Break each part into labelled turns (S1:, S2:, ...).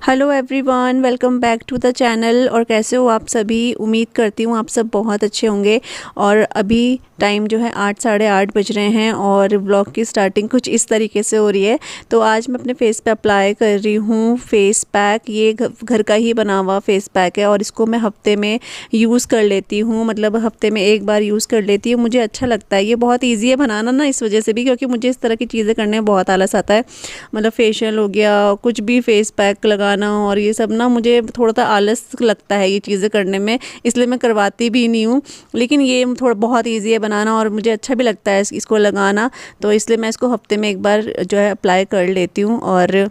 S1: Hello everyone, welcome back to the channel. और कैसे हो आप सभी? उम्मीद करती हूँ आप सब बहुत अच्छे होंगे। और अभी टाइम जो है 8 साढ़े 8 बज रहे हैं और ब्लॉग की स्टार्टिंग कुछ इस तरीके से हो रही है। तो आज मैं अपने फेस पे अप्लाई कर रही हूँ फेस पैक। ये घर का ही बना हुआ फेस पैक है और इसको मैं हफ्ते में यूज़ कर लेती हूँ, मतलब हफ्ते में एक बार यूज़ कर लेती हूँ। मुझे अच्छा लगता है, ये बहुत ईजी है बनाना ना, इस वजह से भी, क्योंकि मुझे इस तरह की चीज़ें करने में बहुत आलस आता है। मतलब फेशियल हो गया, कुछ भी फेस पैक लगाना और ये सब ना, मुझे थोड़ा सा आलस लगता है ये चीज़ें करने में, इसलिए मैं करवाती भी नहीं हूँ। लेकिन ये थोड़ा बहुत ईजी है बनाना और मुझे अच्छा भी लगता है इसको लगाना, तो इसलिए मैं इसको हफ्ते में एक बार जो है अप्लाई कर लेती हूँ। और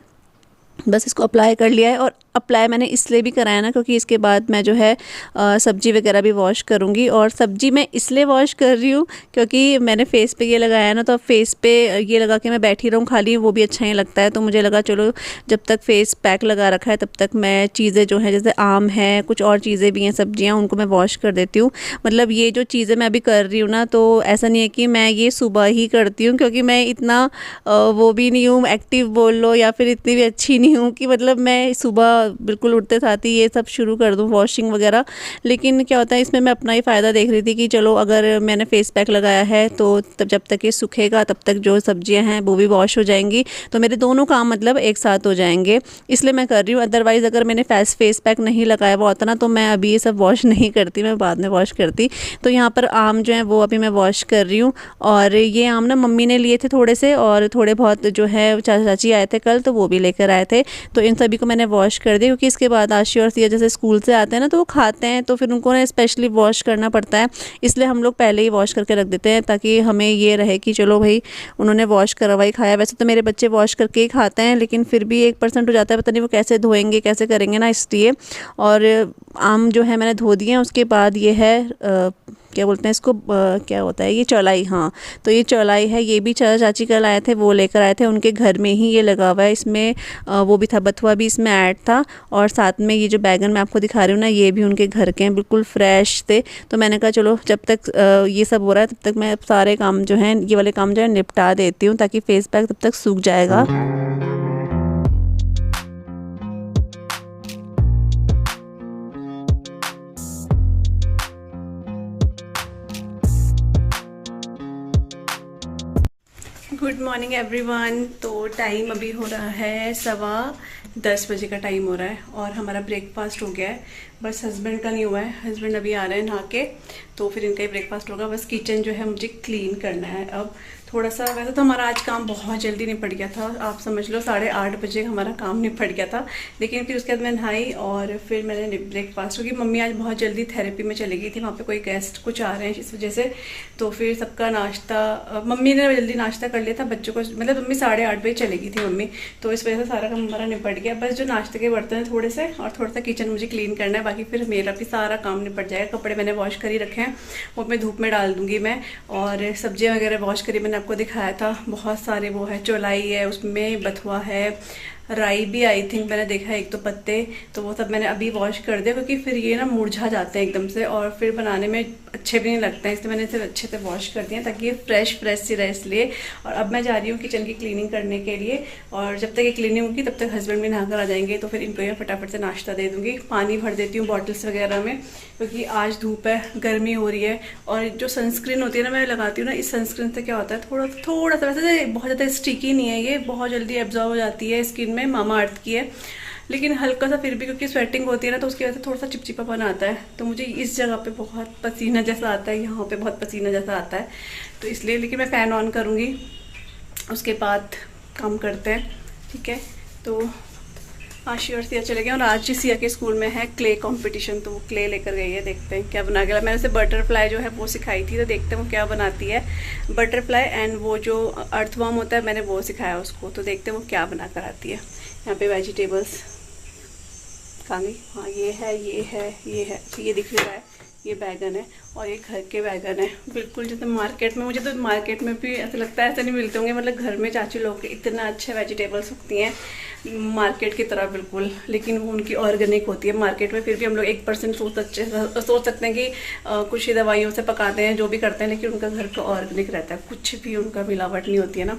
S1: बस इसको अप्लाई कर लिया है। और अप्लाई मैंने इसलिए भी कराया ना, क्योंकि इसके बाद मैं जो है सब्ज़ी वगैरह भी वॉश करूँगी। और सब्ज़ी मैं इसलिए वॉश कर रही हूँ क्योंकि मैंने फेस पे ये लगाया ना, तो अब फेस पे ये लगा के मैं बैठी रहूँ खाली, वो भी अच्छा नहीं लगता है। तो मुझे लगा चलो जब तक फेस पैक लगा रखा है तब तक मैं चीज़ें जो हैं, जैसे आम है, कुछ और चीज़ें भी हैं, सब्जियाँ, उनको मैं वॉश कर देती हूँ। मतलब ये जो चीज़ें मैं अभी कर रही हूँ ना, तो ऐसा नहीं है कि मैं ये सुबह ही करती हूँ, क्योंकि मैं इतना वो भी नहीं हूँ, एक्टिव बोल लो, या फिर इतनी भी अच्छी नहीं हूँ कि मतलब मैं सुबह बिल्कुल उठते साथ ही ये सब शुरू कर दूँ, वॉशिंग वगैरह। लेकिन क्या होता है, इसमें मैं अपना ही फ़ायदा देख रही थी कि चलो अगर मैंने फेस पैक लगाया है तो तब जब तक ये सूखेगा तब तक जो सब्जियां हैं वो भी वॉश हो जाएंगी, तो मेरे दोनों काम मतलब एक साथ हो जाएंगे, इसलिए मैं कर रही हूँ। अदरवाइज़ अगर मैंने फेस पैक नहीं लगाया हुआ होता ना, तो मैं अभी ये सब वॉश नहीं करती, मैं बाद में वॉश करती। तो यहाँ पर आम जो है वो अभी मैं वॉश कर रही हूँ। और ये आम ना मम्मी ने लिए थे थोड़े से, और थोड़े बहुत जो है चाचा चाची आए थे कल, तो वो भी लेकर आए थे। तो इन सभी को मैंने वॉश कर दिया, क्योंकि इसके बाद आशी और सिया जैसे स्कूल से आते हैं ना, तो वो खाते हैं, तो फिर उनको ना स्पेशली वॉश करना पड़ता है। इसलिए हम लोग पहले ही वॉश करके रख देते हैं, ताकि हमें ये रहे कि चलो भाई उन्होंने वॉश करवाई खाया। वैसे तो मेरे बच्चे वॉश करके ही खाते हैं, लेकिन फिर भी 1% हो जाता है, पता नहीं वो कैसे धोएंगे कैसे करेंगे ना, इसलिए। और आम जो है मैंने धो दिए हैं। उसके बाद ये है क्या बोलते हैं इसको, क्या होता है ये, चौलाई। हाँ, तो ये चौलाई है, ये भी चाचा चाची कल आए थे, वो लेकर आए थे, उनके घर में ही ये लगा हुआ है। इसमें वो भी था, बथुआ भी इसमें ऐड था। और साथ में ये जो बैगन मैं आपको दिखा रही हूँ ना, ये भी उनके घर के हैं, बिल्कुल फ्रेश थे। तो मैंने कहा चलो जब तक ये सब हो रहा है तब तक मैं सारे काम जो हैं, ये वाले काम जो है निपटा देती हूँ, ताकि फेस पैक तब तक सूख जाएगा। Good morning everyone. तो टाइम अभी हो रहा है 10:15 बजे का टाइम हो रहा है और हमारा ब्रेकफास्ट हो गया है। बस हस्बैंड का नहीं हुआ है, हस्बैंड अभी आ रहे हैं नहा के, तो फिर इनका ही ब्रेकफास्ट होगा। बस किचन जो है मुझे क्लीन करना है अब थोड़ा सा। वैसे तो हमारा आज काम बहुत जल्दी निपट गया था, आप समझ लो 8:30 बजे हमारा काम निपट गया था। लेकिन फिर उसके बाद मैं नहाई और फिर मैंने ब्रेकफास्ट, क्योंकि मम्मी आज बहुत जल्दी थेरेपी में चली गई थी, वहाँ पे कोई गेस्ट कुछ आ रहे हैं इस वजह से। तो फिर सबका नाश्ता, मम्मी ने जल्दी नाश्ता कर लिया था बच्चों को, मतलब मम्मी 8:30 बजे चली गई थी मम्मी, तो इस वजह से सारा काम हमारा निपट गया। बस जो नाश्ते के बर्तन है थोड़े से, और थोड़ा सा किचन मुझे क्लीन करना है, बाकी फिर मेरा भी सारा काम निपट जाएगा। कपड़े मैंने वॉश कर ही रखे हैं, वो मैं धूप में डाल दूंगी मैं। और सब्जियां वगैरह वॉश करी, मैंने आपको दिखाया था, बहुत सारे वो है, चौलाई है, उसमें बथुआ है, राई भी आई थिंक मैंने देखा है, एक तो पत्ते, तो वो सब मैंने अभी वॉश कर दिया, क्योंकि फिर ये ना मुरझा जाते हैं एकदम से और फिर बनाने में अच्छे भी नहीं लगते हैं, इसलिए मैंने इसे अच्छे से वॉश कर दिया ताकि ये फ्रेश सी रहे, इसलिए। और अब मैं जा रही हूँ किचन की क्लीनिंग करने के लिए, और जब तक ये क्लीनिंग होगी तब तक हस्बैंड भी नहाकर आ जाएंगे, तो फिर इनको ये फटाफट से नाश्ता दे दूँगी। पानी भर देती हूँ बॉटल्स वगैरह में, क्योंकि आज धूप है, गर्मी हो रही है। और जो सनस्क्रीन होती है ना मैं लगाती हूँ ना, इस सनस्क्रीन से क्या होता है, थोड़ा सा, वैसे बहुत ज़्यादा स्टिकी नहीं है ये, बहुत जल्दी एब्जॉर्ब हो जाती है स्किन में, मामा अर्थ की है, लेकिन हल्का सा फिर भी, क्योंकि स्वेटिंग होती है ना, तो उसकी वजह से थोड़ा सा चिपचिपापन आता है। तो मुझे इस जगह पे बहुत पसीना जैसा आता है, यहाँ पे बहुत पसीना जैसा आता है, तो इसलिए। लेकिन मैं फ़ैन ऑन करूँगी, उसके बाद काम करते हैं, ठीक है। तो आशी और सिया चले गए, और आज सिया के स्कूल में है क्ले कंपटीशन, तो वो क्ले लेकर गई है, देखते हैं क्या बना के। मैंने उसे बटरफ्लाई जो है वो सिखाई थी, तो देखते हैं वो क्या बनाती है। बटरफ्लाई एंड वो जो अर्थवर्म होता है, मैंने वो सिखाया उसको, तो देखते हैं वो क्या बना कर आती है। यहाँ पे वेजिटेबल्स कहाँ गई, हाँ ये है, ये है, ये है, ये दिख रहा है, ये बैगन है, और ये घर के बैगन है, बिल्कुल जैसे मार्केट में। मुझे तो मार्केट में भी ऐसा लगता है ऐसे नहीं मिलते होंगे, मतलब घर में चाची लोग के इतना अच्छे वेजिटेबल्स उगती हैं मार्केट की तरह बिल्कुल, लेकिन वो उनकी ऑर्गेनिक होती है मार्केट में। फिर भी हम लोग 1% सोच सकते हैं कि कुछ ही दवाइयों से पकाते हैं, जो भी करते हैं, लेकिन उनका घर का ऑर्गेनिक रहता है, कुछ भी उनका मिलावट नहीं होती है ना।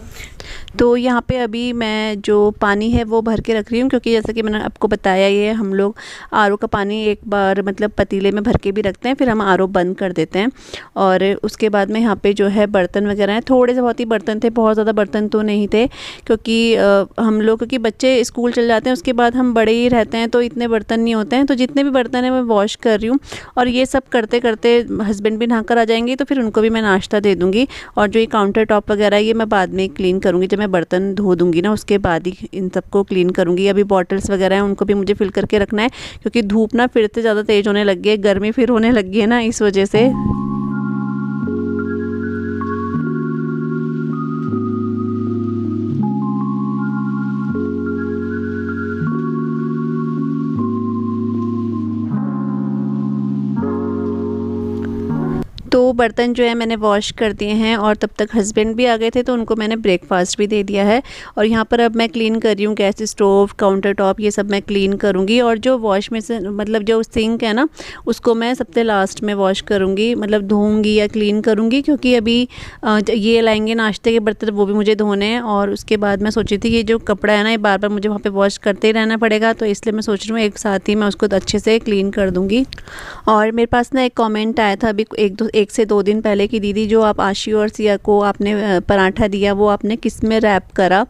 S1: तो यहाँ पे अभी मैं जो पानी है वो भर के रख रही हूँ, क्योंकि जैसा कि मैंने आपको बताया, ये हम लोग आरओ का पानी एक बार मतलब पतीले में भर के भी रखते हैं, फिर हम आरओ बंद कर देते हैं। और उसके बाद में यहाँ पे जो है बर्तन वगैरह हैं, थोड़े से बहुत ही बर्तन थे, बहुत ज़्यादा बर्तन तो नहीं थे, क्योंकि हम लोग क्योंकि बच्चे स्कूल चल जाते हैं उसके बाद हम बड़े ही रहते हैं, तो इतने बर्तन नहीं होते हैं। तो जितने भी बर्तन हैं मैं वॉश कर रही हूँ, और ये सब करते करते हस्बैंड भी नहाकर आ जाएंगे, तो फिर उनको भी मैं नाश्ता दे दूँगी। और जो ये काउंटर टॉप वगैरह ये मैं बाद में क्लीन करूँगी, जब मैं बर्तन धो दूँगी ना उसके बाद ही इन सबको क्लीन करूँगी। अभी बॉटल्स वगैरह हैं उनको भी मुझे फिल करके रखना है, क्योंकि धूप ना फिर से ज़्यादा तेज़ होने लगी है, गर्मी फिर होने लगी है ना, इस वजह से। तो बर्तन जो है मैंने वॉश कर दिए हैं, और तब तक हस्बैंड भी आ गए थे, तो उनको मैंने ब्रेकफास्ट भी दे दिया है। और यहाँ पर अब मैं क्लीन कर रही हूँ गैस स्टोव, काउंटर टॉप, ये सब मैं क्लीन करूँगी। और जो वॉश में से मतलब जो सिंक है ना, उसको मैं सबसे लास्ट में वॉश करूँगी, मतलब धोऊँगी या क्लीन करूँगी, क्योंकि अभी ये लाएंगे नाश्ते के बर्तन, वो भी मुझे धोने हैं। और उसके बाद मैं सोची थी ये जो कपड़ा है ना, ये बार बार मुझे वहाँ पर वॉश करते ही रहना पड़ेगा, तो इसलिए मैं सोच रही हूँ एक साथ ही मैं उसको अच्छे से क्लीन कर दूँगी। और मेरे पास ना एक कॉमेंट आया था अभी एक से 2 दिन पहले की, दीदी जो आप आशी और सिया को आपने पराठा दिया वो आपने किस में रैप करा?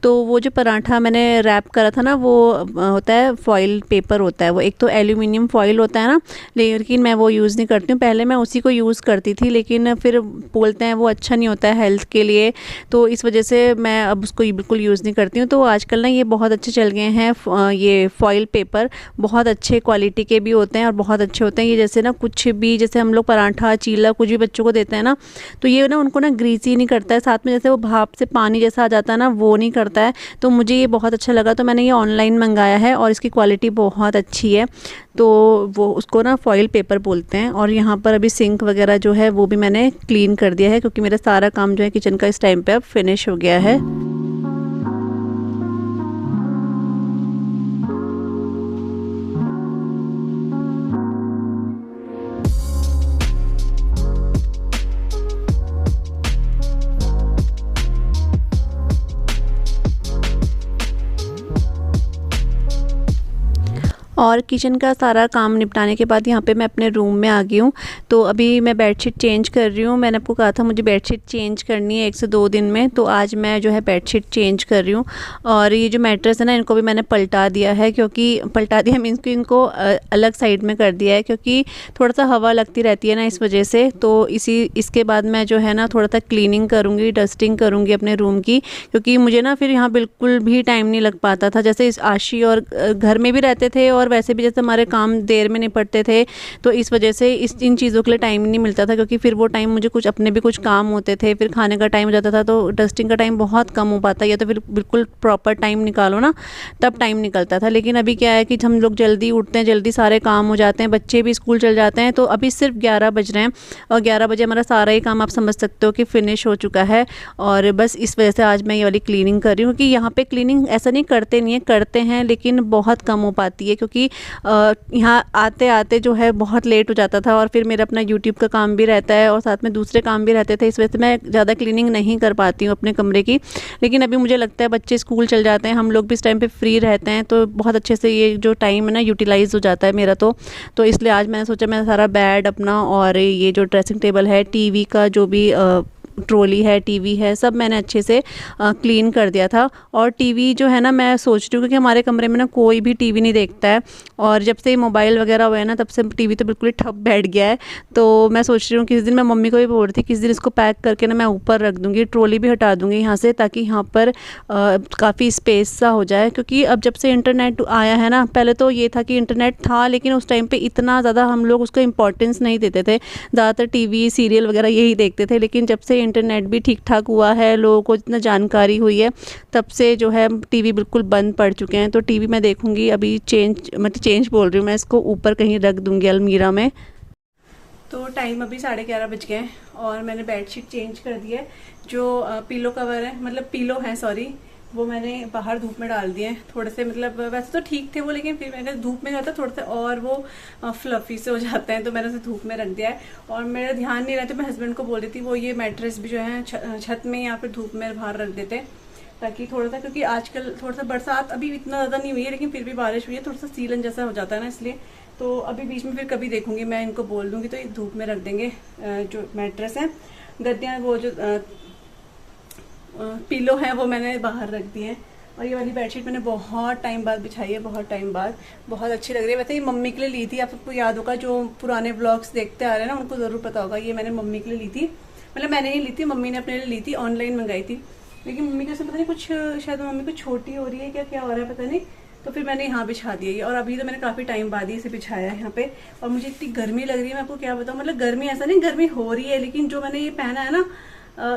S1: तो वो जो पराठा मैंने रैप करा था ना, वो होता है फॉइल पेपर होता है, वो एक तो एल्यूमिनियम फॉइल होता है ना, लेकिन मैं वो यूज़ नहीं करती हूँ। पहले मैं उसी को यूज़ करती थी, लेकिन फिर बोलते हैं वो अच्छा नहीं होता है हेल्थ के लिए, तो इस वजह से मैं अब उसको बिल्कुल यूज़ नहीं करती हूँ। तो आजकल ना ये बहुत अच्छे चल गए हैं, ये फॉइल पेपर बहुत अच्छे क्वालिटी के भी होते हैं और बहुत अच्छे होते हैं। ये जैसे ना कुछ भी, जैसे हम लोग पराठा चीला कुछ भी बच्चों को देते हैं ना, तो ये ना उनको ना ग्रीसी नहीं करता है, साथ में जैसे वो भाप से पानी जैसा आ जाता है ना, वो नहीं करता है। तो मुझे ये बहुत अच्छा लगा, तो मैंने ये ऑनलाइन मंगाया है और इसकी क्वालिटी बहुत अच्छी है। तो वो उसको ना फॉइल पेपर बोलते हैं। और यहाँ पर अभी सिंक वगैरह जो है वो भी मैंने क्लीन कर दिया है, क्योंकि मेरा सारा काम जो है किचन का इस टाइम पे अब फिनिश हो गया है। और किचन का सारा काम निपटाने के बाद यहाँ पे मैं अपने रूम में आ गई हूँ। तो अभी मैं बेडशीट चेंज कर रही हूँ। मैंने आपको कहा था मुझे बेडशीट चेंज करनी है 1 से 2 दिन में, तो आज मैं जो है बेडशीट चेंज कर रही हूँ। और ये जो मैट्रेस है ना, इनको भी मैंने पलटा दिया है, क्योंकि पलटा दिया मीन्स कि इनको अलग साइड में कर दिया है, क्योंकि थोड़ा सा हवा लगती रहती है ना, इस वजह से। तो इसके बाद मैं जो है ना थोड़ा सा क्लीनिंग करूँगी, डस्टिंग करूँगी अपने रूम की, क्योंकि मुझे ना फिर यहाँ बिल्कुल भी टाइम नहीं लग पाता था। जैसे इस आशी और घर में भी रहते थे, और वैसे भी जैसे हमारे काम देर में निपटते थे, तो इस वजह से इन चीज़ों के लिए टाइम नहीं मिलता था, क्योंकि फिर वो टाइम मुझे कुछ अपने भी कुछ काम होते थे, फिर खाने का टाइम हो जाता था, तो डस्टिंग का टाइम बहुत कम हो पाता है, या तो फिर बिल्कुल प्रॉपर टाइम निकालो ना, तब टाइम निकलता था। लेकिन अभी क्या है कि हम लोग जल्दी उठते हैं, जल्दी सारे काम हो जाते हैं, बच्चे भी स्कूल चल जाते हैं, तो अभी सिर्फ 11 बज रहे हैं, और 11 बजे हमारा सारा ही काम आप समझ सकते हो कि फिनिश हो चुका है। और बस इस वजह से आज मैं ये वाली क्लीनिंग कर रही हूँ, क्योंकि यहाँ पे क्लीनिंग ऐसा नहीं करते नहीं है, करते हैं, लेकिन बहुत कम हो पाती है, क्योंकि यहाँ आते आते जो है बहुत लेट हो जाता था, और फिर मेरा अपना यूट्यूब का काम भी रहता है और साथ में दूसरे काम भी रहते थे, इस वजह से मैं ज़्यादा क्लीनिंग नहीं कर पाती हूँ अपने कमरे की। लेकिन अभी मुझे लगता है बच्चे स्कूल चल जाते हैं, हम लोग भी इस टाइम पे फ्री रहते हैं, तो बहुत अच्छे से ये जो टाइम है ना यूटिलाइज़ हो जाता है मेरा। तो इसलिए आज मैंने सोचा मैं सारा बेड अपना, और ये जो ड्रेसिंग टेबल है, टीवी का जो भी ट्रॉली है, टीवी है, सब मैंने अच्छे से क्लीन कर दिया था। और टीवी जो है ना, मैं सोच रही हूँ, क्योंकि हमारे कमरे में ना कोई भी टीवी नहीं देखता है, और जब से मोबाइल वगैरह हुए हैं ना, तब से टीवी तो बिल्कुल ही ठप बैठ गया है। तो मैं सोच रही हूँ किस दिन, मैं मम्मी को भी बोल रही थी, किस दिन इसको पैक करके ना मैं ऊपर रख दूँगी, ट्रॉली भी हटा दूँगी यहाँ से, ताकि यहाँ पर काफ़ी स्पेस सा हो जाए। क्योंकि अब जब से इंटरनेट आया है ना, पहले तो ये था कि इंटरनेट था, लेकिन उस टाइम पर इतना ज़्यादा हम लोग उसको इम्पोर्टेंस नहीं देते थे, ज़्यादातर टीवी सीरियल वगैरह यही देखते थे। लेकिन जब से इंटरनेट भी ठीक ठाक हुआ है, लोगों को इतना जानकारी हुई है, तब से जो है टीवी बिल्कुल बंद पड़ चुके हैं। तो टीवी मैं देखूंगी अभी चेंज बोल रही हूँ, मैं इसको ऊपर कहीं रख दूंगी अलमीरा में। तो टाइम अभी 11:30 बज गए, और मैंने बेडशीट चेंज कर दी है। जो पिलो कवर है, मतलब पिलो है सॉरी, वो मैंने बाहर धूप में डाल दिए हैं थोड़े से, मतलब वैसे तो ठीक थे वो, लेकिन फिर मैंने धूप में जाता थोड़े से और वो फ्लफी से हो जाते हैं, तो मैंने उसे धूप में रख दिया है। और मेरा ध्यान नहीं रहा, तो मैं हस्बैंड को बोल रही थी वो ये मैट्रेस भी जो है छत में या फिर धूप में बाहर रख देते, ताकि थोड़ा सा, क्योंकि आजकल थोड़ा सा बरसात अभी इतना ज़्यादा नहीं हुई है लेकिन फिर भी बारिश हुई है, थोड़ा सा सीलन जैसा हो जाता है ना, इसलिए तो अभी बीच में फिर कभी देखूंगी, मैं इनको बोल दूंगी तो ये धूप में रख देंगे। जो मैट्रेस है, गद्दियाँ, वो जो पिलो है वो मैंने बाहर रख दिए हैं। और ये वाली बेडशीट मैंने बहुत टाइम बाद बिछाई है, बहुत टाइम बाद, बहुत अच्छी लग रही है। वैसे ये मम्मी के लिए ली थी, आप सबको याद होगा जो पुराने ब्लॉग्स देखते आ रहे हैं ना उनको ज़रूर पता होगा, ये मैंने मम्मी के लिए ली थी, मतलब मैंने ही ली थी, मम्मी ने अपने लिए ली थी, ऑनलाइन मंगाई थी, लेकिन मम्मी को पता नहीं कुछ, शायद मम्मी को छोटी हो रही है क्या क्या हो रहा है पता नहीं, तो फिर मैंने यहाँ बिछा दिया ये। और अभी तो मैंने काफ़ी टाइम बाद ही इसे बिछाया है यहाँ पे। और मुझे इतनी गर्मी लग रही है, मैं आपको क्या बताऊँ, मतलब गर्मी ऐसा नहीं गर्मी हो रही है, लेकिन जो मैंने ये पहना है ना,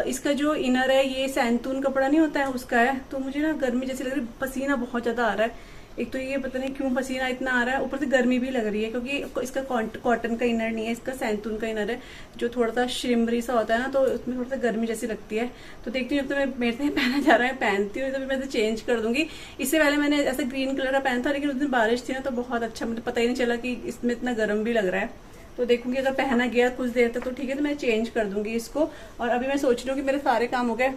S1: इसका जो इनर है ये सैंतून कपड़ा नहीं होता है उसका है, तो मुझे ना गर्मी जैसी लग रही है, पसीना बहुत ज़्यादा आ रहा है। एक तो ये पता नहीं क्यों पसीना इतना आ रहा है, ऊपर से गर्मी भी लग रही है, क्योंकि इसका कॉटन का इनर नहीं है, इसका सैंतून का इनर है, जो थोड़ा सा शिमरी सा होता है ना, तो उसमें थोड़ा सा गर्मी जैसी लगती है। तो देखती हूँ, जब तो मैं मेरे से पहना जा रहा है पहनती हूँ, तो फिर मैं तो चेंज कर दूंगी। इससे पहले मैंने ऐसा ग्रीन कलर का पहना था, लेकिन उस दिन बारिश थी ना, तो बहुत अच्छा, मुझे पता ही नहीं चला कि इसमें इतना गर्म भी लग रहा है। तो देखूंगी अगर पहना गया कुछ देर तक तो ठीक है, तो मैं चेंज कर दूंगी इसको। और अभी मैं सोच रही हूँ कि मेरे सारे काम हो गए,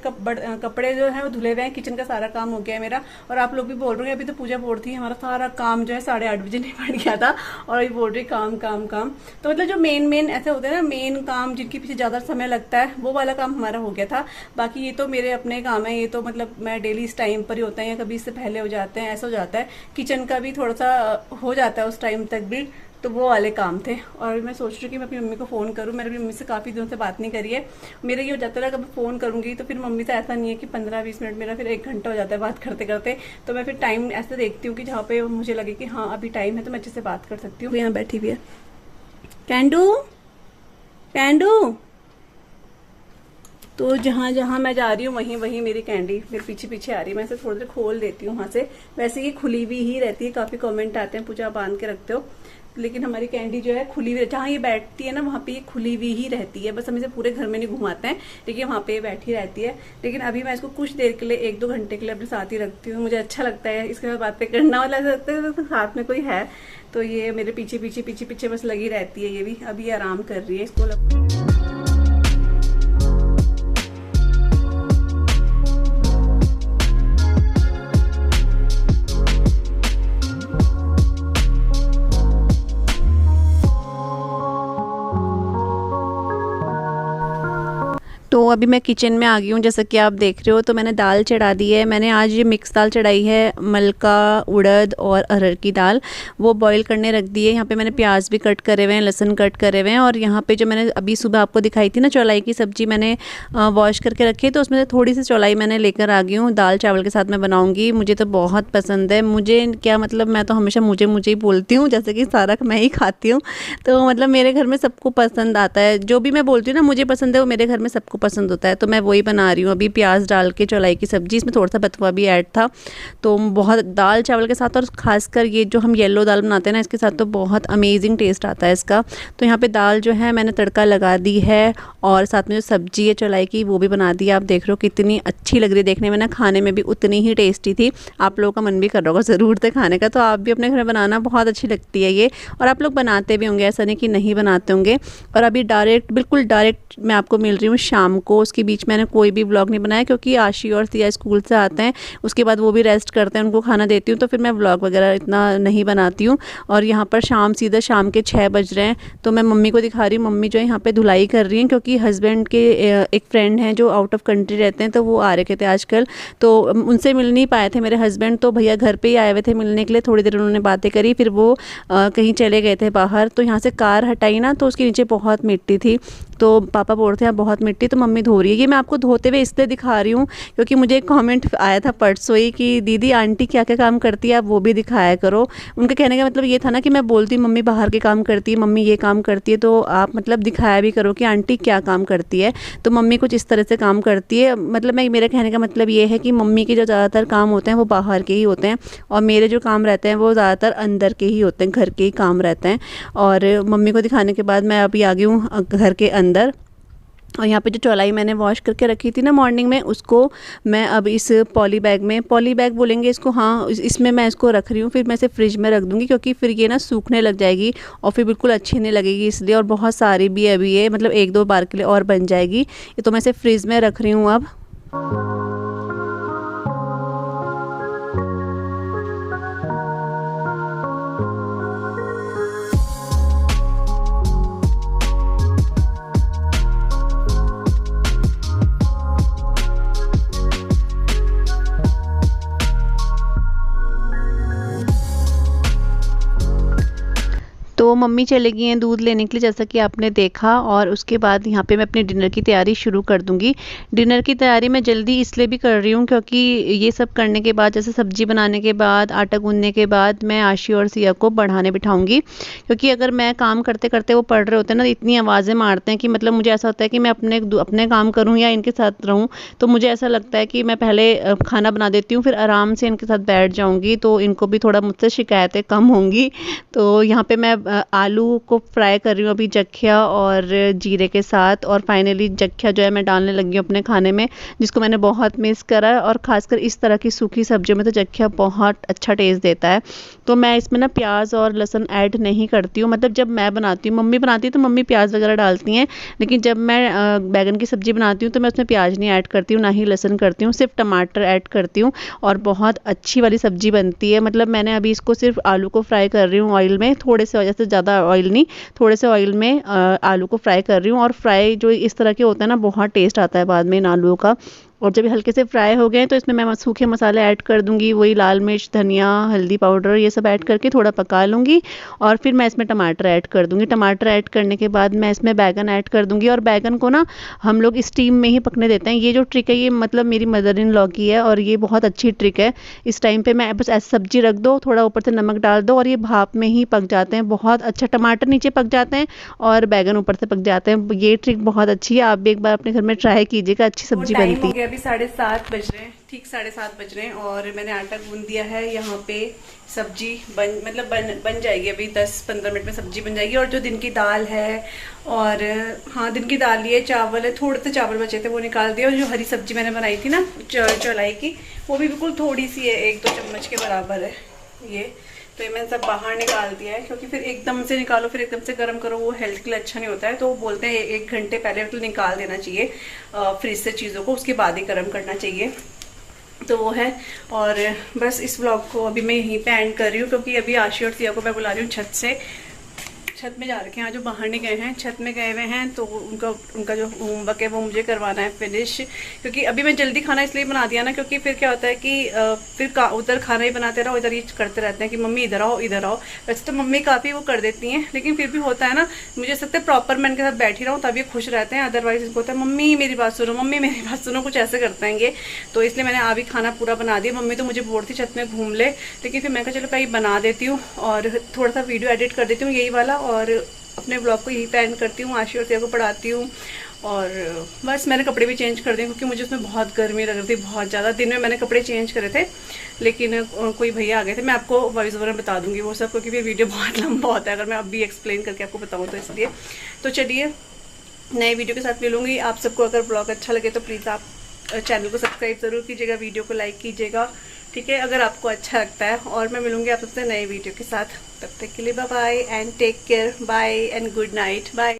S1: कपड़े जो है वो धुले हुए हैं, किचन का सारा काम हो गया है मेरा। और आप लोग भी बोल रहे हैं, अभी तो पूजा बोर्ड थी, हमारा सारा काम जो है 8:30 बजे निपट गया था, और अभी बोल रही काम काम काम। तो मतलब जो मेन ऐसे होते हैं ना, मेन काम जिनके पीछे ज्यादा समय लगता है, वो वाला काम हमारा हो गया था। बाकी ये तो मेरे अपने काम है, ये तो मतलब मैं डेली इस टाइम पर ही होता है, या कभी इससे पहले हो जाते हैं, ऐसा हो जाता है। किचन का भी थोड़ा सा हो जाता है उस टाइम तक भी, तो वो वाले काम थे। और मैं सोच रही हूँ कि मैं अपनी मम्मी को फ़ोन करूँ, मैंने अपनी मम्मी से काफ़ी दिनों से बात नहीं करी है। मेरा ये हो जाता है, कभी फ़ोन करूँगी तो फिर मम्मी से ऐसा नहीं है कि 15-20 मिनट, मेरा फिर 1 घंटा हो जाता है बात करते करते। तो मैं फिर टाइम ऐसे देखती हूँ कि जहाँ पे मुझे लगे कि हाँ अभी टाइम है, तो मैं अच्छे से बात कर सकती हूँ। यहाँ बैठी हुई है कैंडू, कैंडू, तो जहाँ जहाँ मैं जा रही हूँ वहीं वहीं मेरी कैंडी मेरे पीछे पीछे आ रही है। मैं इसे थोड़ी देर खोल देती हूँ वहाँ से, वैसे ये खुली हुई ही रहती है। काफ़ी कमेंट आते हैं, पूजा बांध के रखते हो, लेकिन हमारी कैंडी जो है खुली हुई, जहाँ ये बैठती है ना वहाँ पे ये खुली हुई ही रहती है। बस हम इसे पूरे घर में नहीं घुमाते हैं, लेकिन वहाँ पे ये बैठी रहती है। लेकिन अभी मैं इसको कुछ देर के लिए 1-2 घंटे के लिए अपने साथ ही रखती हूँ, मुझे अच्छा लगता है इसके साथ बातें करना, वाला लगता है तो साथ में कोई है, तो ये मेरे पीछे पीछे पीछे पीछे बस लगी रहती है। ये भी अभी आराम कर रही है, इसको तो अभी मैं किचन में आ गई हूँ, जैसा कि आप देख रहे हो। तो मैंने दाल चढ़ा दी है, मैंने आज ये मिक्स दाल चढ़ाई है, मलका, उड़द और अरहर की दाल, वो बॉईल करने रख दी है। यहाँ पे मैंने प्याज भी कट करे हुए हैं, लहसुन कट करे हुए हैं। और यहाँ पे जो मैंने अभी सुबह आपको दिखाई थी ना चौलाई की सब्जी, मैंने वॉश करके रखी है, तो उसमें से थोड़ी सी चौलाई मैंने लेकर आ गई हूँ। दाल चावल के साथ मैं बनाऊँगी, मुझे तो बहुत पसंद है। मुझे क्या मतलब, मैं तो हमेशा मुझे मुझे ही बोलती हूँ, जैसे कि सारा मैं ही खाती हूँ, तो मतलब मेरे घर में सबको पसंद आता है। जो भी मैं बोलती हूँ ना मुझे पसंद है, वो मेरे घर में सबको पसंद होता है, तो मैं वही बना रही हूँ अभी। प्याज डाल के चौलाई की सब्जी, इसमें थोड़ा सा बथुआ भी ऐड था, तो बहुत दाल चावल के साथ, और खासकर ये जो हम येलो दाल बनाते हैं ना इसके साथ, तो बहुत अमेजिंग टेस्ट आता है इसका। तो यहाँ पे दाल जो है मैंने तड़का लगा दी है, और साथ में जो सब्जी है चौलाई की वो भी बना दी है। आप देख रहे हो कितनी अच्छी लग रही है देखने में ना, खाने में भी उतनी ही टेस्टी थी। आप लोगों का मन भी कर रहा होगा ज़रूर से खाने का, तो आप भी अपने घर में बनाना, बहुत अच्छी लगती है ये। और आप लोग बनाते भी होंगे, ऐसा नहीं कि नहीं बनाते होंगे। और अभी बिल्कुल डायरेक्ट मैं आपको मिल रही हूँ शाम को। उसके बीच मैंने कोई भी व्लॉग नहीं बनाया, क्योंकि आशी और सिया स्कूल से आते हैं, उसके बाद वो भी रेस्ट करते हैं, उनको खाना देती हूँ, तो फिर मैं व्लॉग वगैरह इतना नहीं बनाती हूँ। और यहाँ पर सीधा शाम के 6 बज रहे हैं, तो मैं मम्मी को दिखा रही हूँ। मम्मी जो है यहाँ पे धुलाई कर रही हैं, क्योंकि हस्बैंड के एक फ्रेंड हैं जो आउट ऑफ कंट्री रहते हैं, तो वो आ रखे थे आजकल, तो उनसे मिल नहीं पाए थे मेरे हस्बैंड, तो भैया घर पे ही आए हुए थे मिलने के लिए। थोड़ी देर उन्होंने बातें करी, फिर वो कहीं चले गए थे बाहर। तो यहाँ से कार हटाई ना, तो उसके नीचे बहुत मिट्टी थी, तो पापा बोल रहे थे बहुत मिट्टी, तो मम्मी धो रही है। ये मैं आपको धोते हुए इसलिए दिखा रही हूँ क्योंकि मुझे एक कमेंट आया था परसों ही कि दीदी आंटी क्या क्या काम करती है, आप वो भी दिखाया करो। उनके कहने का मतलब ये था ना कि मैं बोलती मम्मी बाहर के काम करती है, मम्मी ये काम करती है, तो आप मतलब दिखाया भी करो कि आंटी क्या काम करती है। तो मम्मी कुछ इस तरह से काम करती है, मतलब मेरे कहने का मतलब ये है कि मम्मी के जो ज़्यादातर काम होते हैं वो बाहर के ही होते हैं, और मेरे जो काम रहते हैं वो ज़्यादातर अंदर के ही होते हैं, घर के ही काम रहते हैं। और मम्मी को दिखाने के बाद मैं अभी आ गई हूँ घर के अंदर। और यहाँ पे जो चौलाई मैंने वॉश करके रखी थी ना मॉर्निंग में, उसको मैं अब इस पॉली बैग बोलेंगे इसको, हाँ, इसमें मैं इसको रख रही हूँ। फिर मैं इसे फ्रिज में रख दूँगी, क्योंकि फिर ये ना सूखने लग जाएगी और फिर बिल्कुल अच्छी नहीं लगेगी इसलिए। और बहुत सारी भी है अभी ये, मतलब 1-2 बार के लिए और बन जाएगी ये, तो मैं इसे फ्रिज में रख रही हूँ अब। मम्मी चले गई हैं दूध लेने के लिए, जैसा कि आपने देखा। और उसके बाद यहाँ पे मैं अपनी डिनर की तैयारी शुरू कर दूँगी। डिनर की तैयारी मैं जल्दी इसलिए भी कर रही हूँ क्योंकि ये सब करने के बाद, जैसे सब्ज़ी बनाने के बाद, आटा गूँथने के बाद, मैं आशी और सिया को पढ़ाने बिठाऊँगी। क्योंकि अगर मैं काम करते करते वो पढ़ रहे होते हैं ना, इतनी आवाज़ें मारते हैं कि मतलब मुझे ऐसा होता है कि मैं अपने काम करूँ या इनके साथ रहूँ। तो मुझे ऐसा लगता है कि मैं पहले खाना बना देती हूँ, फिर आराम से इनके साथ बैठ जाऊँगी, तो इनको भी थोड़ा मुझसे शिकायतें कम होंगी। तो यहाँ पे मैं आलू को फ्राई कर रही हूँ अभी जख्या और जीरे के साथ। और फाइनली जख्या जो है मैं डालने लगी हूँ अपने खाने में, जिसको मैंने बहुत मिस करा। और ख़ासकर इस तरह की सूखी सब्जियों में तो जख्या बहुत अच्छा टेस्ट देता है। तो मैं इसमें ना प्याज और लहसुन ऐड नहीं करती हूँ। मतलब जब मैं बनाती हूँ, मम्मी बनाती है तो मम्मी प्याज वगैरह डालती हैं, लेकिन जब मैं बैगन की सब्ज़ी बनाती हूँ तो मैं उसमें प्याज नहीं ऐड करती हूँ, ना ही लहसुन करती हूँ, सिर्फ टमाटर ऐड करती हूँ। और बहुत अच्छी वाली सब्ज़ी बनती है। मतलब मैंने अभी इसको सिर्फ आलू को फ्राई कर रही हूँ ऑयल में, थोड़े से, जैसे ज़्यादा ऑयल नहीं, थोड़े से ऑयल में आलू को फ्राई कर रही हूँ। और फ्राई जो इस तरह के होता है ना, बहुत टेस्ट आता है बाद में इन आलूओं का। और जब हल्के से फ्राई हो गए तो इसमें मैं सूखे मसाले ऐड कर दूंगी, वही लाल मिर्च, धनिया, हल्दी पाउडर, ये सब ऐड करके थोड़ा पका लूँगी। और फिर मैं इसमें टमाटर ऐड कर दूंगी। टमाटर ऐड करने के बाद मैं इसमें बैगन ऐड कर दूंगी। और बैगन को ना हम लोग स्टीम में ही पकने देते हैं। ये जो ट्रिक है ये मतलब मेरी मदर इन लॉ की है और ये बहुत अच्छी ट्रिक है। इस टाइम पे मैं बस ऐसी सब्जी रख दो, थोड़ा ऊपर से नमक डाल दो और ये भाप में ही पक जाते हैं। बहुत अच्छा, टमाटर नीचे पक जाते हैं और बैगन ऊपर से पक जाते हैं। ये ट्रिक बहुत अच्छी है, आप भी एक बार अपने घर में ट्राई कीजिएगा, अच्छी सब्जी बनती है।
S2: अभी 7:30 बज रहे हैं, ठीक 7:30 बज रहे हैं और मैंने आटा गूंद दिया है। यहाँ पे सब्जी बन जाएगी, अभी 10-15 मिनट में सब्जी बन जाएगी। और जो दिन की दाल है, और हाँ दिन की दाल ये चावल है, थोड़े से चावल बचे थे वो निकाल दिए। और जो हरी सब्जी मैंने बनाई थी ना चौलाई की, वो भी बिल्कुल थोड़ी सी है, 1-2 चम्मच के बराबर है ये। तो ये मैंने सब बाहर निकाल दिया है, क्योंकि फिर एकदम से निकालो फिर एकदम से गर्म करो, वो हेल्थ के लिए अच्छा नहीं होता है। तो वो बोलते हैं 1 घंटे पहले तो निकाल देना चाहिए फ्रिज से चीज़ों को, उसके बाद ही गर्म करना चाहिए। तो वो है। और बस इस व्लॉग को अभी मैं यहीं पे एंड कर रही हूँ, क्योंकि अभी आशी और सिया को मैं बुला रही हूँ छत में जा रखे हैं। जो बाहर नहीं गए हैं, छत में गए हुए हैं, तो उनका जो होमवर्क है वो मुझे करवाना है फिनिश। क्योंकि अभी मैं जल्दी खाना इसलिए बना दिया ना, क्योंकि फिर क्या होता है कि फिर उधर खाना ही बनाते रहो, इधर ही करते रहते हैं कि मम्मी इधर आओ इधर आओ। वैसे तो मम्मी काफ़ी वो कर देती हैं, लेकिन फिर भी होता है ना, मुझे लगता है प्रॉपर मैं इनके साथ बैठी रहूँ तभी खुश रहते हैं। अदरवाइज इनको होता है मम्मी मेरी बात सुनो, मम्मी मेरी बात सुनो, कुछ ऐसे करते हैं ये। तो इसलिए मैंने अभी खाना पूरा बना दिया। मम्मी तो मुझे बोल रही थी छत में घूम ले, लेकिन फिर मैं कहा चलो कहीं बना देती हूँ और थोड़ा सा वीडियो एडिट कर देती हूँ यही वाला, और अपने ब्लॉग को यहीं पे एंड करती हूँ। आशी और सिया को पढ़ाती हूँ और बस मैंने कपड़े भी चेंज कर दिए, क्योंकि मुझे उसमें बहुत गर्मी लग रही थी, बहुत ज़्यादा। दिन में मैंने कपड़े चेंज करे थे, लेकिन कोई भैया आ गए थे। मैं आपको वॉइस ओवर में बता दूंगी वो सब, क्योंकि फिर वीडियो बहुत लंबा होता है अगर मैं अभी एक्सप्लेन करके आपको बताऊँ तो, इसलिए। तो चलिए नए वीडियो के साथ मिलूंगी आप सबको। अगर ब्लॉग अच्छा लगे तो प्लीज़ आप चैनल को सब्सक्राइब ज़रूर कीजिएगा, वीडियो को लाइक कीजिएगा, ठीक है, अगर आपको अच्छा लगता है। और मैं मिलूंगी आप सबसे नए वीडियो के साथ। तब तक के लिए bye bye and take care, bye and good night, bye.